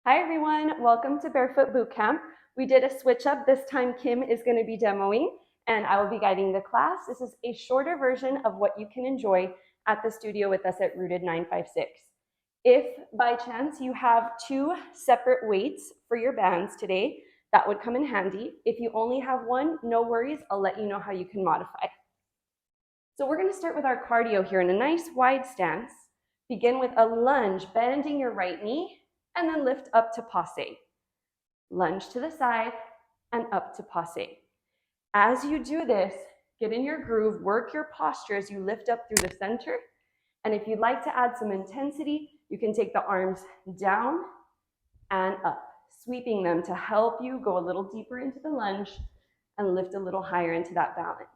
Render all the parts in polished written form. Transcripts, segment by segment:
Hi everyone, welcome to Barefoot Bootcamp. We did a switch up. This time Kim is going to be demoing and I will be guiding the class. This is a shorter version of what you can enjoy at the studio with us at Rooted 956. If by chance you have two separate weights for your bands today, that would come in handy. If you only have one, no worries, I'll let you know how you can modify. So we're going to start with our cardio here in a nice wide stance. Begin with a lunge, bending your right knee, and then lift up to passe. Lunge to the side and up to passe. As you do this, get in your groove, work your posture as you lift up through the center. And if you'd like to add some intensity, you can take the arms down and up, sweeping them to help you go a little deeper into the lunge and lift a little higher into that balance.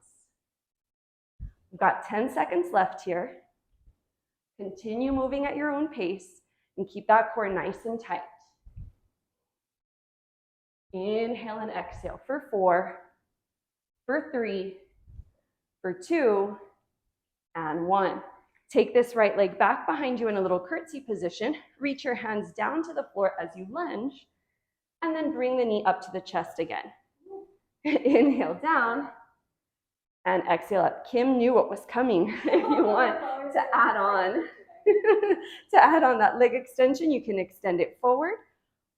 We've got 10 seconds left here. Continue moving at your own pace and keep that core nice and tight. Inhale and exhale for 4, for 3, for 2, and 1. Take this right leg back behind you in a little curtsy position. Reach your hands down to the floor as you lunge, and then bring the knee up to the chest again. Inhale down, and exhale up. Kim knew what was coming. If you want to add on, that leg extension, you can extend it forward,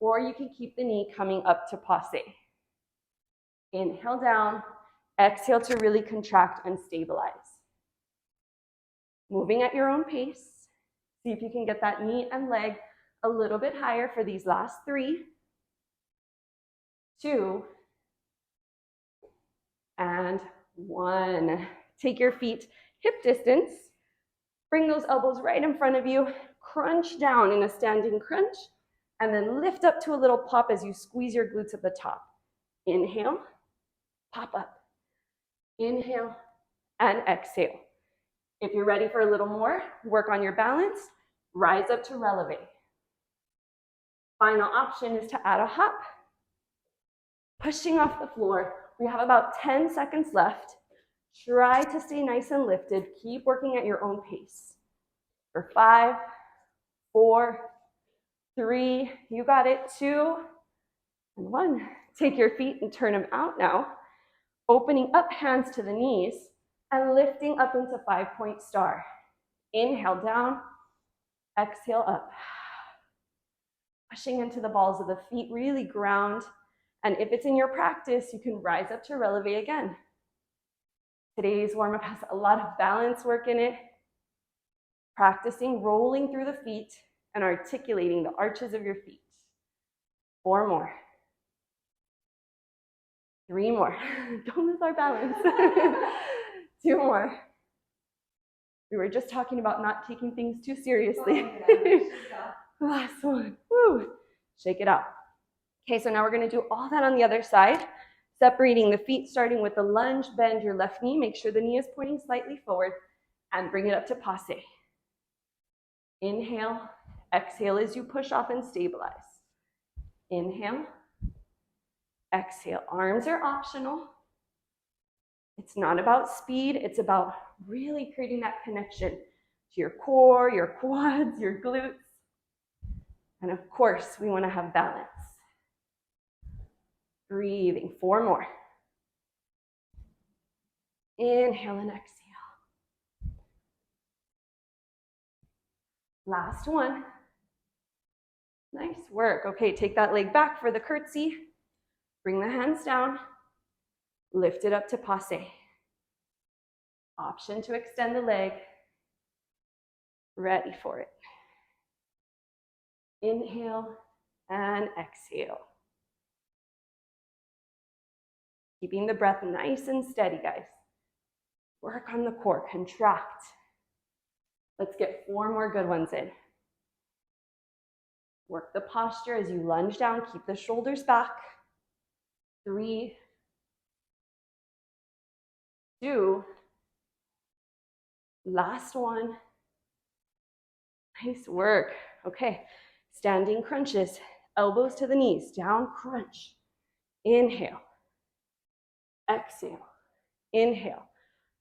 or you can keep the knee coming up to passe. Inhale down, exhale to really contract and stabilize. Moving at your own pace. See if you can get that knee and leg a little bit higher for these last 3, 2, and 1. Take your feet hip distance. Bring those elbows right in front of you. Crunch down in a standing crunch. And then lift up to a little pop as you squeeze your glutes at the top. Inhale, pop up. Inhale, and exhale. If you're ready for a little more, work on your balance. Rise up to releve. Final option is to add a hop. Pushing off the floor. We have about 10 seconds left. Try to stay nice and lifted. Keep working at your own pace. For 5, 4, 3, you got it, 2, and 1. Take your feet and turn them out now. Opening up, hands to the knees, and lifting up into 5-point star. Inhale down, exhale up. Pushing into the balls of the feet, really ground. And if it's in your practice, you can rise up to releve again. Today's warm-up has a lot of balance work in it. Practicing rolling through the feet and articulating the arches of your feet. 4 more. 3 more. Don't lose our balance. 2 more. We were just talking about not taking things too seriously. Last one. Woo. Shake it out. Okay, so now we're going to do all that on the other side. Separating the feet, starting with the lunge. Bend your left knee. Make sure the knee is pointing slightly forward. And bring it up to passe. Inhale. Exhale as you push off and stabilize. Inhale. Exhale. Arms are optional. It's not about speed. It's about really creating that connection to your core, your quads, your glutes. And of course, we want to have balance. Breathing. 4 more. Inhale and exhale. Last one. Nice work. Okay, take that leg back for the curtsy. Bring the hands down. Lift it up to passe. Option to extend the leg. Ready for it. Inhale and exhale. Keeping the breath nice and steady, guys. Work on the core, contract. Let's get 4 more good ones in. Work the posture as you lunge down, keep the shoulders back. 3, 2, last one. Nice work. Okay, standing crunches, elbows to the knees, down crunch. Inhale. Exhale. Inhale.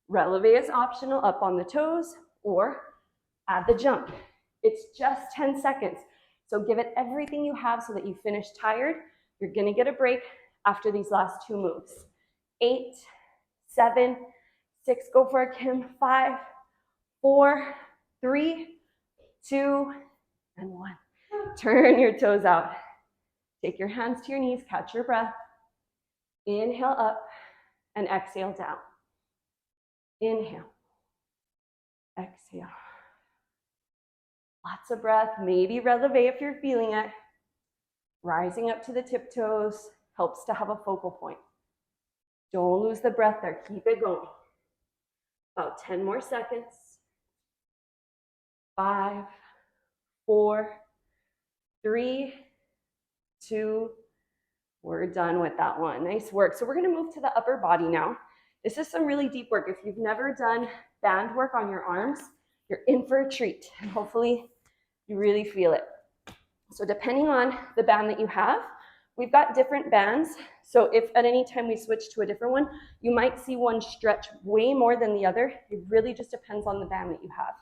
Releve is optional, up on the toes, or add the jump. It's just 10 seconds. So give it everything you have so that you finish tired. You're gonna get a break after these last 2 moves. 8, 7, 6, go for it, Kim. 5, 4, 3, 2, and 1. Turn your toes out. Take your hands to your knees, catch your breath. Inhale up and exhale down. Inhale, exhale. Lots of breath, maybe releve if you're feeling it. Rising up to the tiptoes helps to have a focal point. Don't lose the breath there, keep it going. About 10 more seconds. 5, 4, 3, 2, we're done with that one. Nice work. So we're gonna move to the upper body now. This is some really deep work. If you've never done band work on your arms, you're in for a treat. And hopefully you really feel it. So depending on the band that you have, we've got different bands. So if at any time we switch to a different one, you might see one stretch way more than the other. It really just depends on the band that you have.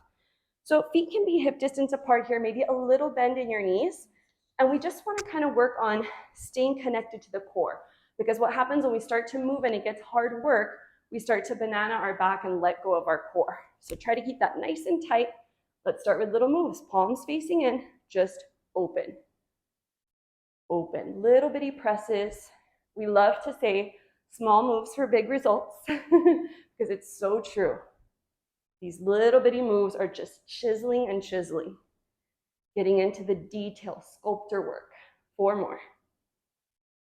So feet can be hip distance apart here, maybe a little bend in your knees. And we just want to kind of work on staying connected to the core. Because what happens when we start to move and it gets hard work, we start to banana our back and let go of our core. So try to keep that nice and tight. Let's start with little moves. Palms facing in, just open. Open. Little bitty presses. We love to say small moves for big results because it's so true. These little bitty moves are just chiseling and chiseling. Getting into the detail, sculptor work. 4 more.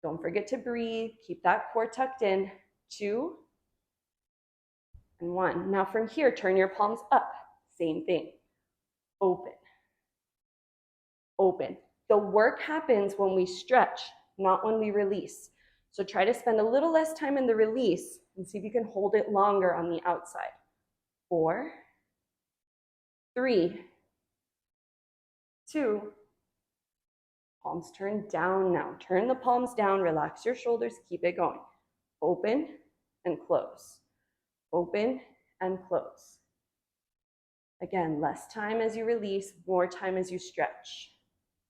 Don't forget to breathe. Keep that core tucked in. 2 and 1. Now from here, turn your palms up. Same thing. Open. Open. The work happens when we stretch, not when we release. So try to spend a little less time in the release and see if you can hold it longer on the outside. 4, 3, 2, palms turn down now. Turn the palms down, relax your shoulders, keep it going. Open and close. Open and close. Again, less time as you release, more time as you stretch.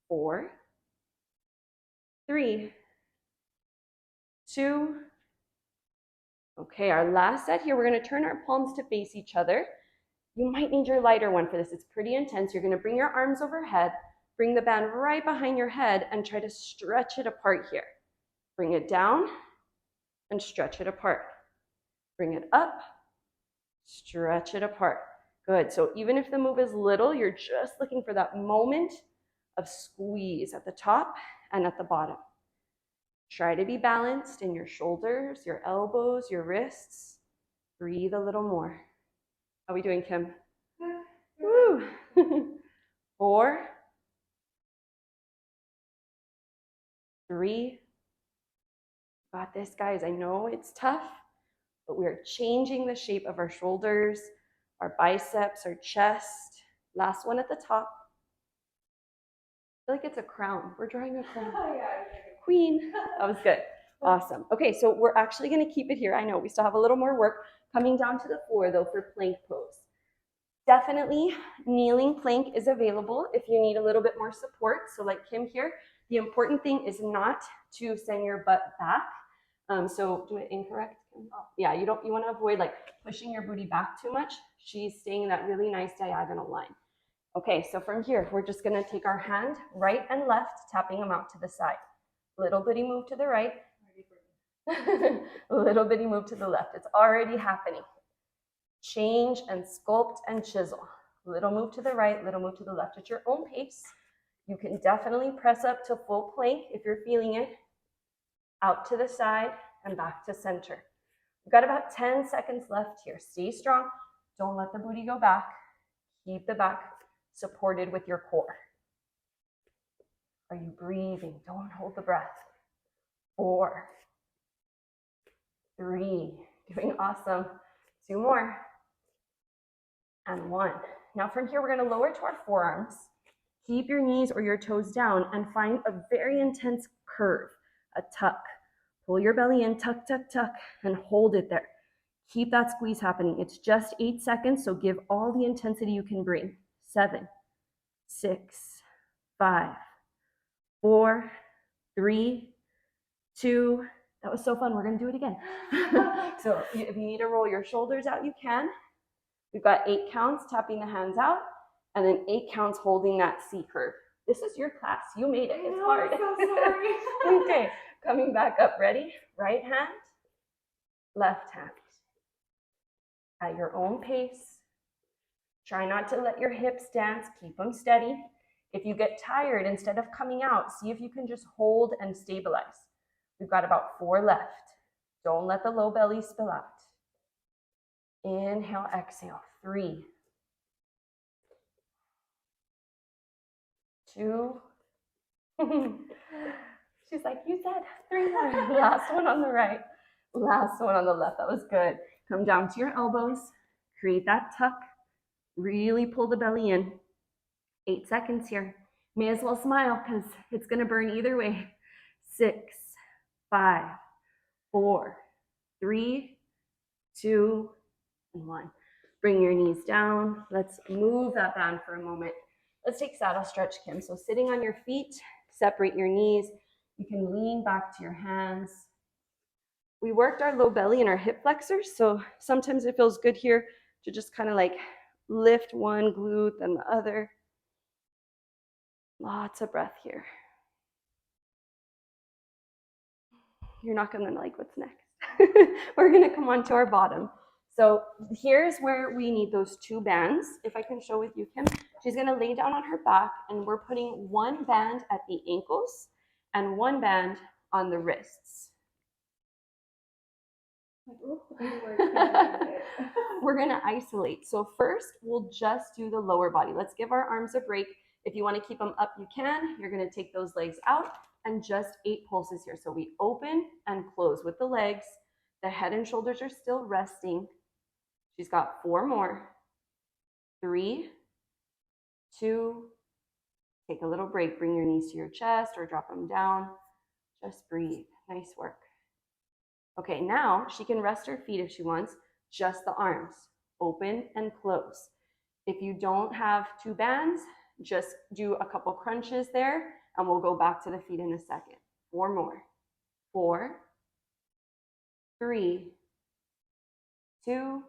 4, 3, 2. Okay, our last set here, we're gonna turn our palms to face each other. You might need your lighter one for this. It's pretty intense. You're gonna bring your arms overhead, bring the band right behind your head and try to stretch it apart here. Bring it down and stretch it apart. Bring it up, stretch it apart. Good, so even if the move is little, you're just looking for that moment of squeeze at the top and at the bottom. Try to be balanced in your shoulders, your elbows, your wrists. Breathe a little more. How are we doing, Kim? Woo! 4, 3. Got this, guys. I know it's tough, but we're changing the shape of our shoulders, our biceps, our chest. Last one at the top. I feel like it's a crown. We're drawing a crown. Oh, yeah. Queen. That was good. Awesome. Okay, so we're actually going to keep it here. I know we still have a little more work coming down to the floor, though, for plank pose. Definitely, kneeling plank is available if you need a little bit more support. So like Kim here, the important thing is not to send your butt back. So do it incorrect. Yeah, you want to avoid like pushing your booty back too much. She's staying in that really nice diagonal line. Okay, so from here, we're just gonna take our hand right and left, tapping them out to the side. Little bitty move to the right. Little bitty move to the left. It's already happening. Change and sculpt and chisel. Little move to the right, little move to the left at your own pace. You can definitely press up to full plank if you're feeling it. Out to the side and back to center. We've got about 10 seconds left here. Stay strong. Don't let the booty go back. Keep the back supported with your core. Are you breathing? Don't hold the breath. 4, 3, doing awesome. 2 more. And 1. Now from here, we're going to lower to our forearms. Keep your knees or your toes down and find a very intense curve, a tuck. Pull your belly in, tuck, tuck, tuck, and hold it there. Keep that squeeze happening. It's just 8 seconds, so give all the intensity you can bring. 7, 6, 5, 4, 3, 2. That was so fun. We're going to do it again. So if you need to roll your shoulders out, you can. We've got 8 counts, tapping the hands out, and then 8 counts holding that C curve. This is your class. You made it. It's hard. I'm so sorry. Okay, coming back up. Ready? Right hand, left hand. At your own pace. Try not to let your hips dance. Keep them steady. If you get tired, instead of coming out, see if you can just hold and stabilize. We've got about 4 left. Don't let the low belly spill out. Inhale, exhale. 3, 2. She's like, you said 3 more. Last one on the right. Last one on the left. That was good. Come down to your elbows. Create that tuck. Really pull the belly in. 8 seconds here. May as well smile because it's going to burn either way. 6, 5, 4, 3, 2, and 1. Bring your knees down. Let's move that band for a moment. Let's take saddle stretch, Kim. So sitting on your feet, separate your knees. You can lean back to your hands. We worked our low belly and our hip flexors, so sometimes it feels good here to just kind of like lift one glute and the other. Lots of breath here. You're not going to like what's next. We're going to come on to our bottom. So here's where we need those 2 bands. If I can show with you, Kim. She's going to lay down on her back, and we're putting 1 band at the ankles and 1 band on the wrists. We're going to isolate. So first, we'll just do the lower body. Let's give our arms a break. If you want to keep them up, you can. You're going to take those legs out and just 8 pulses here. So we open and close with the legs. The head and shoulders are still resting. She's got 4 more. 3, 2, take a little break. Bring your knees to your chest or drop them down. Just breathe. Nice work. Okay, now she can rest her feet if she wants, just the arms. Open and close. If you don't have 2 bands, just do a couple crunches there, and we'll go back to the feet in a second. 4 more. 4, 3, 2,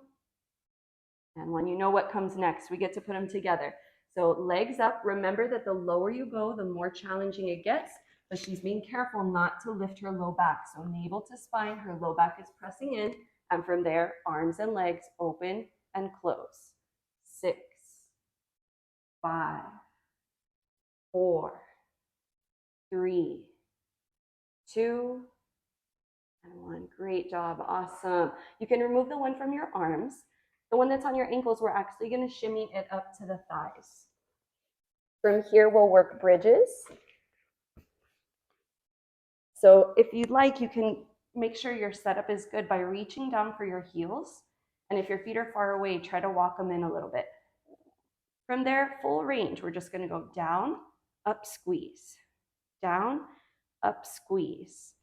and 1. You know what comes next. We get to put them together. So legs up. Remember that the lower you go, the more challenging it gets, but she's being careful not to lift her low back. So navel to spine, her low back is pressing in, and from there, arms and legs open and close. 6, 5, 4, 3, 2, and 1. Great job. Awesome. You can remove the one from your arms. The one that's on your ankles, we're actually going to shimmy it up to the thighs. From here, we'll work bridges. So if you'd like, you can make sure your setup is good by reaching down for your heels. And if your feet are far away, try to walk them in a little bit. From there, full range. We're just going to go down, up, squeeze. Down, up, squeeze.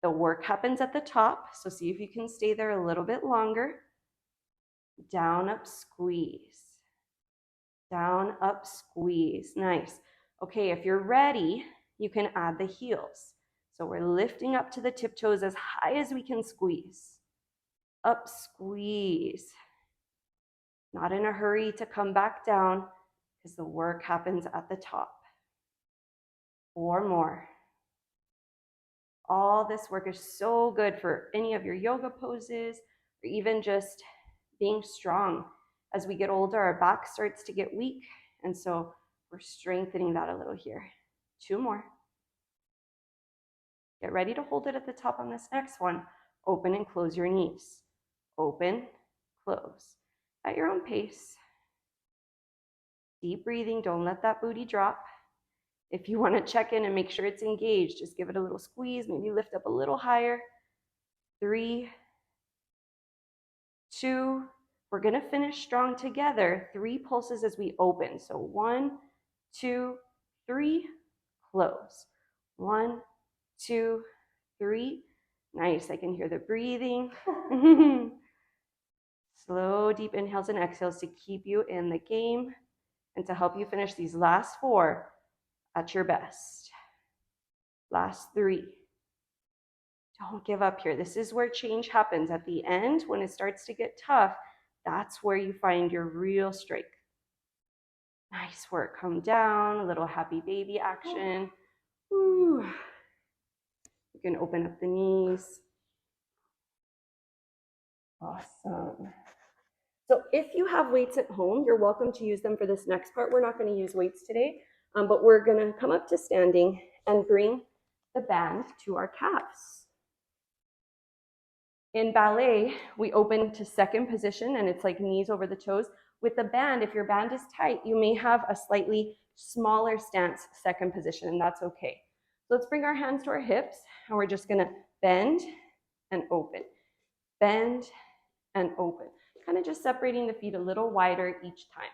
The work happens at the top, so see if you can stay there a little bit longer. Down, up, squeeze. Down, up, squeeze. Nice. Okay, if you're ready, you can add the heels. So we're lifting up to the tiptoes as high as we can squeeze. Up, squeeze. Not in a hurry to come back down because the work happens at the top. 4 more. All this work is so good for any of your yoga poses or even just being strong. As we get older, our back starts to get weak, and so we're strengthening that a little here. 2 more. Get ready to hold it at the top on this next one. Open and close your knees. Open, close. At your own pace. Deep breathing, don't let that booty drop. If you want to check in and make sure it's engaged, just give it a little squeeze, maybe lift up a little higher. 3, 2, we're going to finish strong together. 3 pulses as we open. So 1, 2, 3, close. 1, 2, 3. Nice, I can hear the breathing. Slow, deep inhales and exhales to keep you in the game and to help you finish these last 4. at your best. Last 3. Don't give up here. This is where change happens. At the end, when it starts to get tough, that's where you find your real strength. Nice work. Come down, a little happy baby action. Woo. You can open up the knees. Awesome. So if you have weights at home, you're welcome to use them for this next part. We're not going to use weights today, but we're going to come up to standing and bring the band to our calves. In ballet, we open to second position, and it's like knees over the toes. With the band, if your band is tight, you may have a slightly smaller stance second position, and that's okay. So let's bring our hands to our hips, and we're just going to bend and open. Bend and open. Kind of just separating the feet a little wider each time.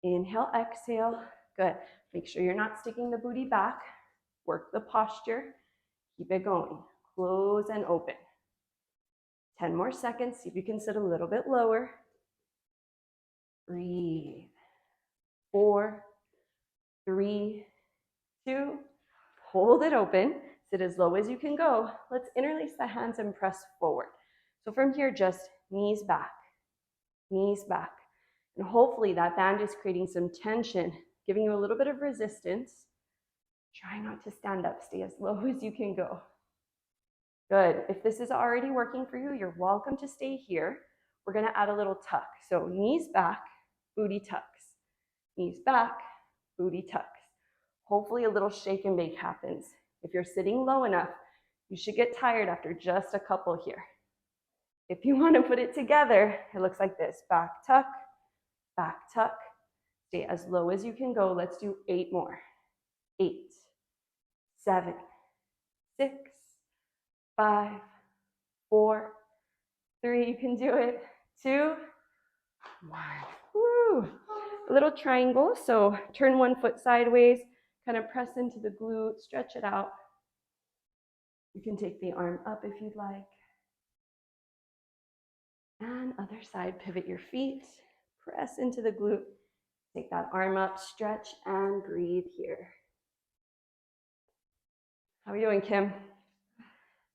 Inhale, exhale. Good. Make sure you're not sticking the booty back. Work the posture. Keep it going. Close and open. 10 more seconds. See if you can sit a little bit lower. Breathe. 4, 3, 2. Hold it open. Sit as low as you can go. Let's interlace the hands and press forward. So from here, just knees back, and hopefully that band is creating some tension, giving you a little bit of resistance. Try not to stand up, stay as low as you can go. Good. If this is already working for you, you're welcome to stay here. We're going to add a little tuck. So knees back, booty tucks. Knees back, booty tucks. Hopefully a little shake and bake happens. If you're sitting low enough, you should get tired after just a couple here. If you want to put it together, it looks like this. Back tuck, stay as low as you can go. Let's do 8 more. 8, 7, 6, 5, 4, 3, you can do it. 2, 1. Woo. A little triangle, so turn one foot sideways, kind of press into the glute, stretch it out. You can take the arm up if you'd like. And other side, pivot your feet, press into the glute, take that arm up, stretch, and breathe here. How are you doing, Kim?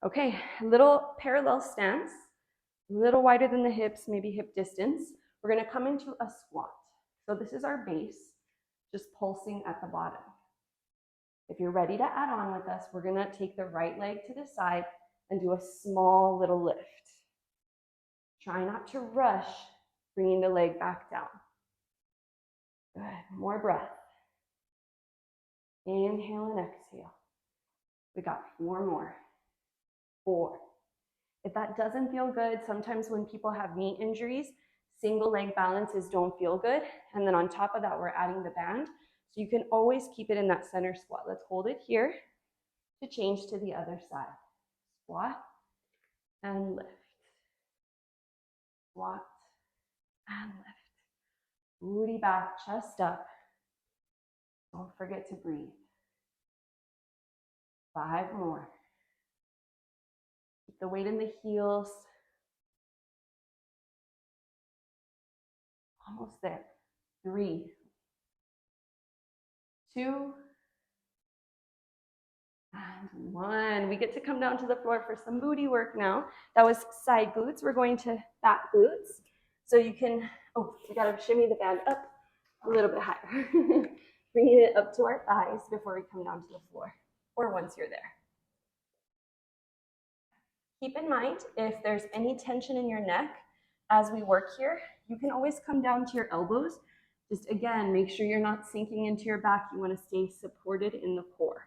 Okay, a little parallel stance, a little wider than the hips, maybe hip distance. We're gonna come into a squat. So this is our base, just pulsing at the bottom. If you're ready to add on with us, we're gonna take the right leg to the side and do a small little lift. Try not to rush, bringing the leg back down. Good, more breath. Inhale and exhale. We got 4 more. 4. If that doesn't feel good, sometimes when people have knee injuries, single leg balances don't feel good. And then on top of that, we're adding the band. So you can always keep it in that center squat. Let's hold it here to change to the other side. Squat and lift. Squat and lift. Booty back, chest up. Don't forget to breathe. 5 more. Keep the weight in the heels. Almost there. 3, 2, and 1. We get to come down to the floor for some booty work now. That was side glutes. We're going to back glutes. So you can, we gotta shimmy the band up a little bit higher. Bringing it up to our thighs before we come down to the floor, or once you're there. Keep in mind, if there's any tension in your neck as we work here, you can always come down to your elbows. Just again, make sure you're not sinking into your back. You want to stay supported in the core.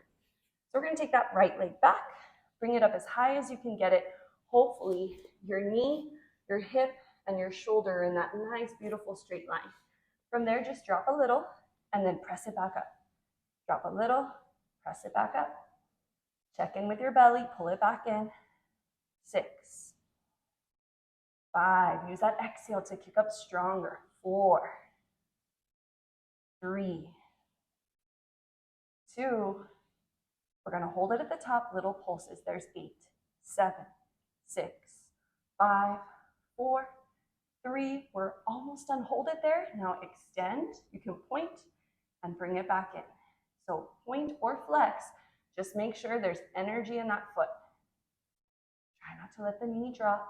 So we're going to take that right leg back, bring it up as high as you can get it. Hopefully your knee, your hip, and your shoulder are in that nice, beautiful straight line. From there, just drop a little and then press it back up. Drop a little, press it back up. Check in with your belly, pull it back in. 6, 5, use that exhale to kick up stronger. 4, 3, 2, we're going to hold it at the top, little pulses. There's 8, 7, 6, 5, 4, 3, we're almost done. Hold it there. Now extend. You can point and bring it back in. So point or flex, just make sure there's energy in that foot. Try not to let the knee drop.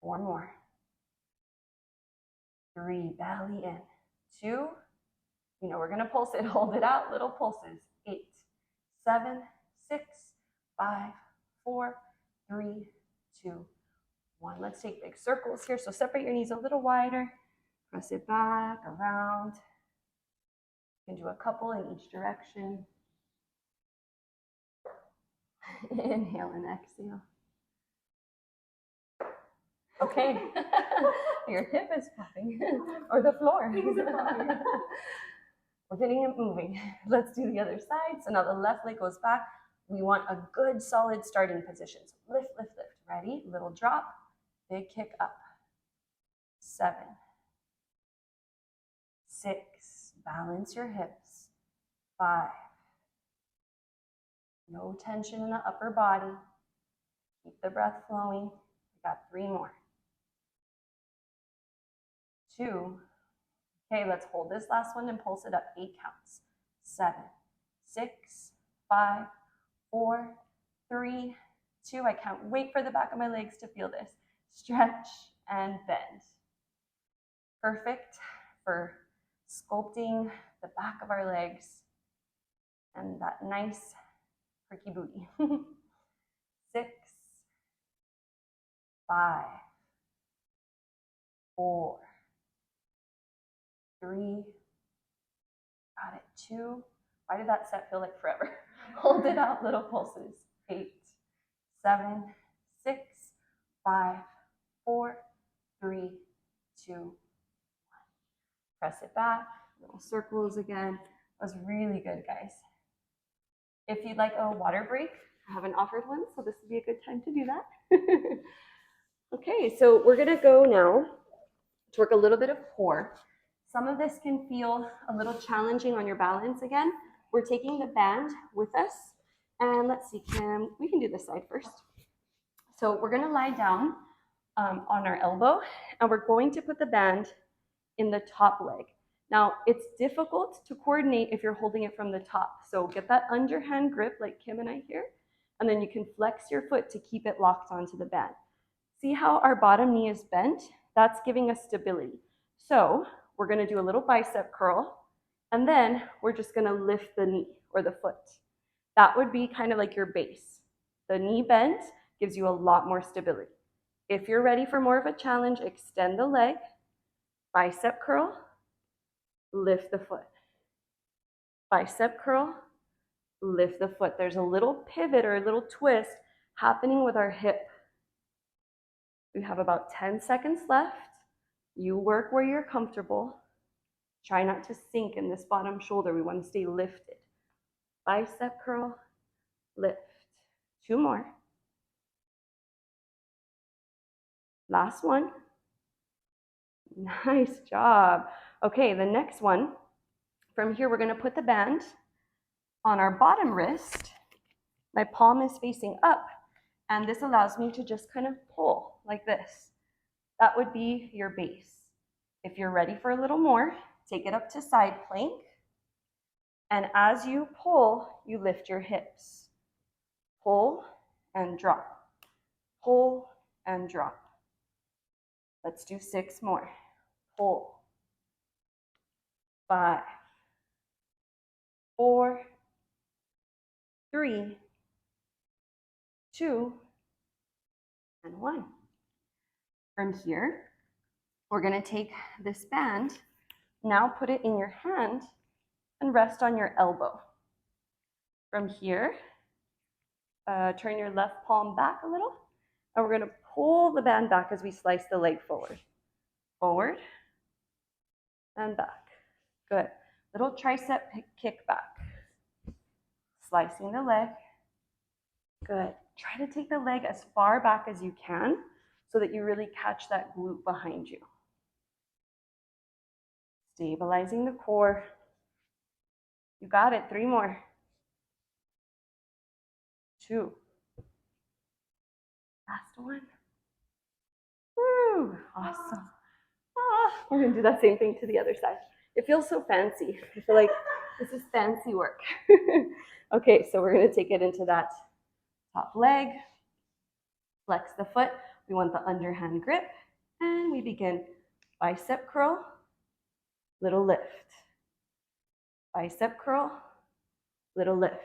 4 more. 3, belly in. 2, you know we're gonna pulse it, hold it out, little pulses. 8, 7, 6, 5, 4, 3, 2, 1. Let's take big circles here. So separate your knees a little wider. Press it back, around. You can do a couple in each direction. Inhale and exhale. Okay, your hip is popping, or the floor. We're getting it moving. Let's do the other side. So now the left leg goes back. We want a good solid starting position. So lift, lift, lift. Ready? Little drop, big kick up. 7, 6, balance your hips. 5, no tension in the upper body. Keep the breath flowing. We got 3 more. 2. Okay, let's hold this last one and pulse it up. 8 counts. 7, 6, 5, 4, 3, 2. I can't wait for the back of my legs to feel this. Stretch and bend. Perfect for sculpting the back of our legs and that nice perky booty. 6, 5, 4, 3, got it, 2. Why did that set feel like forever? Hold it out, little pulses. 8, 7, 6, 5, 4, 3, 2, 1. Press it back, little circles again. That was really good, guys. If you'd like a water break, I haven't offered one, so this would be a good time to do that. Okay, so we're gonna go now to work a little bit of core. Some of this can feel a little challenging on your balance again. We're taking the band with us, and let's see, Kim, we can do this side first. So we're gonna lie down on our elbow, and we're going to put the band in the top leg. Now, it's difficult to coordinate if you're holding it from the top. So get that underhand grip like Kim and I here, and then you can flex your foot to keep it locked onto the band. See how our bottom knee is bent? That's giving us stability. So we're gonna do a little bicep curl, and then we're just gonna lift the knee or the foot. That would be kind of like your base. The knee bent gives you a lot more stability. If you're ready for more of a challenge, extend the leg, bicep curl, lift the foot. Bicep curl, lift the foot. There's a little pivot or a little twist happening with our hip. We have about 10 seconds left. You work where you're comfortable. Try not to sink in this bottom shoulder. We want to stay lifted. Bicep curl, lift. 2 more. Last one. Nice job. Okay, the next one. From here, we're going to put the band on our bottom wrist. My palm is facing up, and this allows me to just kind of pull like this. That would be your base. If you're ready for a little more, take it up to side plank. And as you pull, you lift your hips. Pull and drop. Pull and drop. Let's do 6 more. Pull. 5, 4, 3, 2, and 1. From here, we're going to take this band, now put it in your hand and rest on your elbow. From here, turn your left palm back a little, and we're going to pull the band back as we slice the leg forward. Forward and back. Good. Little tricep kick back. Slicing the leg. Good. Try to take the leg as far back as you can so that you really catch that glute behind you. Stabilizing the core. You got it. 3 more. 2. Last one. Woo! Awesome. We're going to do that same thing to the other side. It feels so fancy. I feel like This is fancy work. Okay, so we're going to take it into that top leg. Flex the foot. We want the underhand grip. And we begin bicep curl, little lift. Bicep curl, little lift.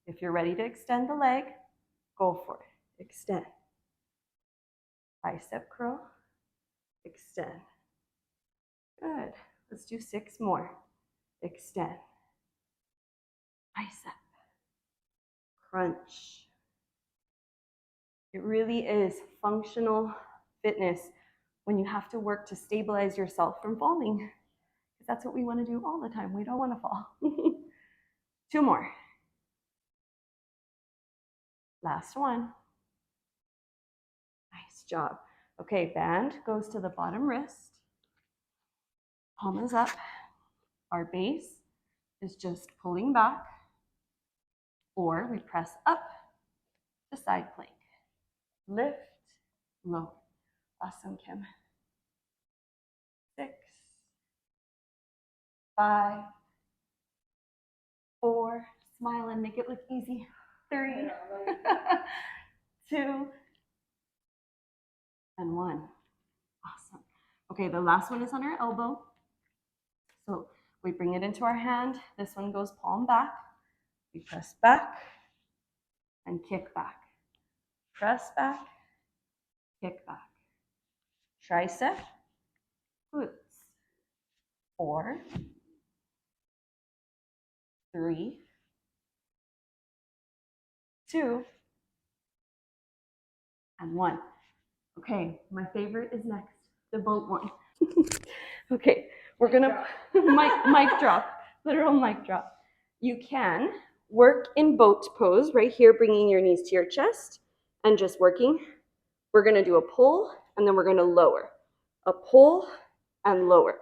If you're ready to extend the leg, go for it. Extend. Bicep curl, extend. Good. Let's do 6 more. Extend. Bicep. Crunch. It really is functional fitness when you have to work to stabilize yourself from falling. Because that's what we want to do all the time. We don't want to fall. 2 more. Last one. Nice job. Okay, band goes to the bottom wrist. Palm is up. Our base is just pulling back, or we press up to side plank. Lift, lower. Awesome, Kim. 6, 5, 4, smile and make it look easy. 3, 2, and 1. Awesome. Okay, the last one is on our elbow. So we bring it into our hand. This one goes palm back. We press back and kick back. Press back, kick back. Tricep, glutes. 4, 3, 2, and 1. Okay, my favorite is next, the boat one. Okay, we're gonna mic drop, literal mic drop. You can work in boat pose right here, bringing your knees to your chest and just working. We're gonna do a pull and then we're gonna lower. A pull and lower.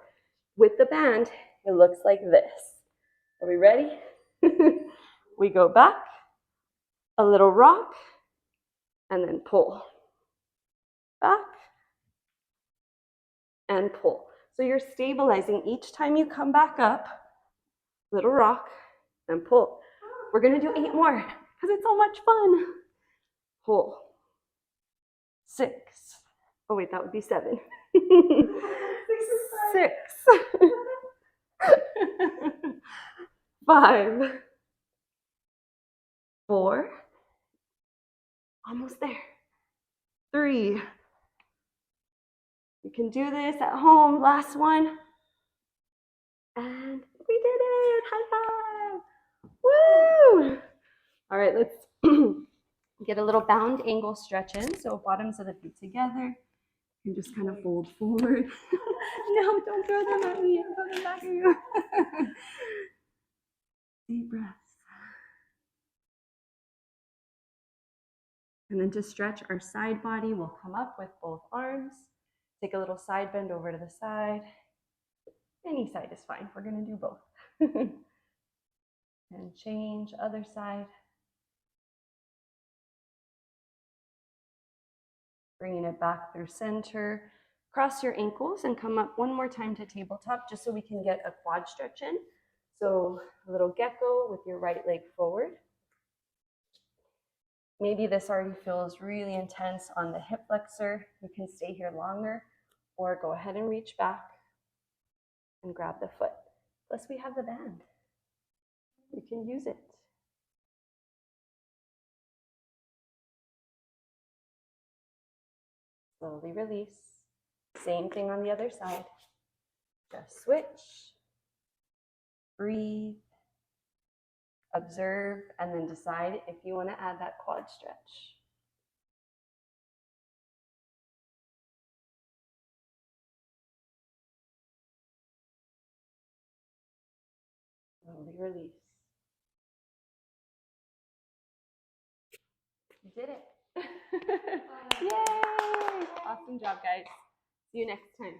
With the band, it looks like this. Are we ready? We go back, a little rock, and then pull. Back, and pull. So you're stabilizing each time you come back up, little rock, and pull. We're gonna do 8 more, because it's so much fun. Pull. 6. Oh wait, that would be 7. 6. 5. 4. Almost there. 3. You can do this at home. Last one. And we did it. High five. Woo! All right, let's get a little bound angle stretch in. So bottoms of the feet together. You can just kind of fold forward. No, don't throw them at me. I'm coming back at you. Deep breaths. And then to stretch our side body, we'll come up with both arms. Take a little side bend over to the side. Any side is fine. We're going to do both. And change other side. Bringing it back through center. Cross your ankles and come up one more time to tabletop just so we can get a quad stretch in. So a little gecko with your right leg forward. Maybe this already feels really intense on the hip flexor. You can stay here longer or go ahead and reach back and grab the foot. Plus we have the band. You can use it. Slowly release. Same thing on the other side. Just switch. Breathe. Observe, and then decide if you want to add that quad stretch. Slowly release. You did it. Yay! Awesome job, guys. See you next time.